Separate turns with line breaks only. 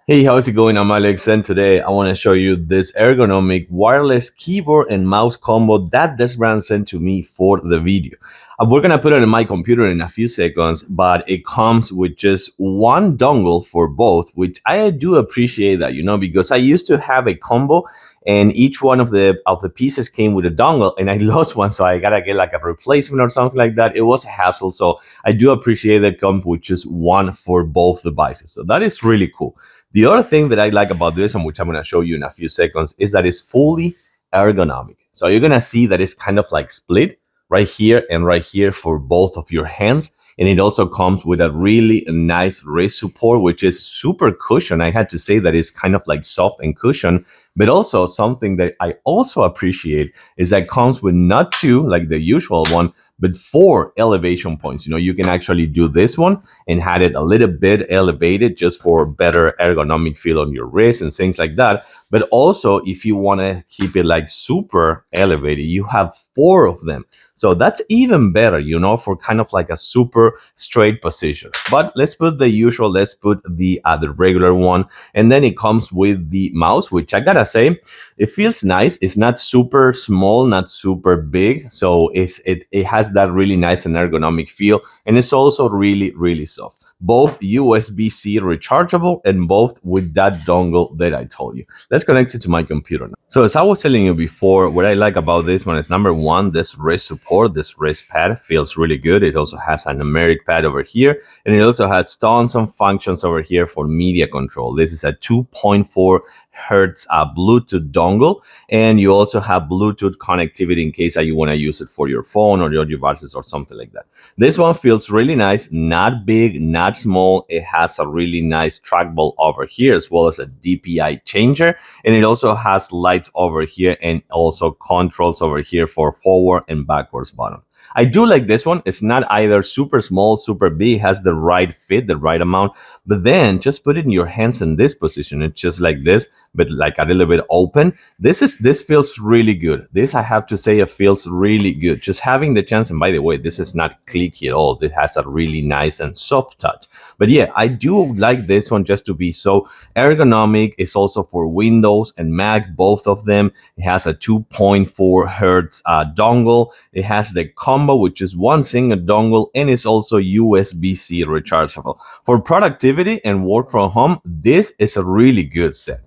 Hey, how's it going? I'm Alex, and today I want to show you this ergonomic wireless keyboard and mouse combo that this brand sent to me for the video. We're gonna put it in my computer in a few seconds, but it comes with just one dongle for both, which I do appreciate that, because I used to have a combo and each one of the pieces came with a dongle and I lost one, so I gotta get like a replacement or something like that. It was a hassle, so I do appreciate that it comes with just one for both devices. So that is really cool. The other thing that I like about this, and which I'm going to show you in a few seconds, is that it's fully ergonomic. So you're going to see that it's kind of like split right here and right here for both of your hands. And it also comes with a really nice wrist support, which is super cushion. I had to say that it's kind of like soft and cushion, but also something that I also appreciate is that it comes with not two, like the usual one, but four elevation points. You can actually do this one and had it a little bit elevated just for better ergonomic feel on your wrist and things like that. But also, if you want to keep it like super elevated, you have four of them. So that's even better, for kind of like a super straight position. But let's put the usual, let's put the regular one. And then it comes with the mouse, which I gotta say, it feels nice. It's not super small, not super big. So it has that really nice and ergonomic feel. And it's also really, really soft. Both USB-C rechargeable and both with that dongle that I told you. Let's connect it to my computer now. So as I was telling you before, what I like about this one is number one, this wrist support, this wrist pad feels really good. It also has a numeric pad over here, and it also has tons of functions over here for media control. This is a 2.4 hertz Bluetooth dongle, and you also have Bluetooth connectivity in case that you want to use it for your phone or your devices or something like that. This one feels really nice, not big, not small. It has a really nice trackball over here as well as a DPI changer, and it also has lights over here and also controls over here for forward and backwards button. I do like this one. It's not either super small, super big. It has the right fit, the right amount. But then just put it in your hands in this position. It's just like this, but like a little bit open. This feels really good. This, I have to say, it feels really good. Just having the chance, and by the way, this is not clicky at all. It has a really nice and soft touch. But yeah, I do like this one just to be so ergonomic. It's also for Windows and Mac, both of them. It has a 2.4 hertz dongle. It has the combo, which is one single dongle, and it's also USB-C rechargeable. For productivity and work from home, this is a really good set.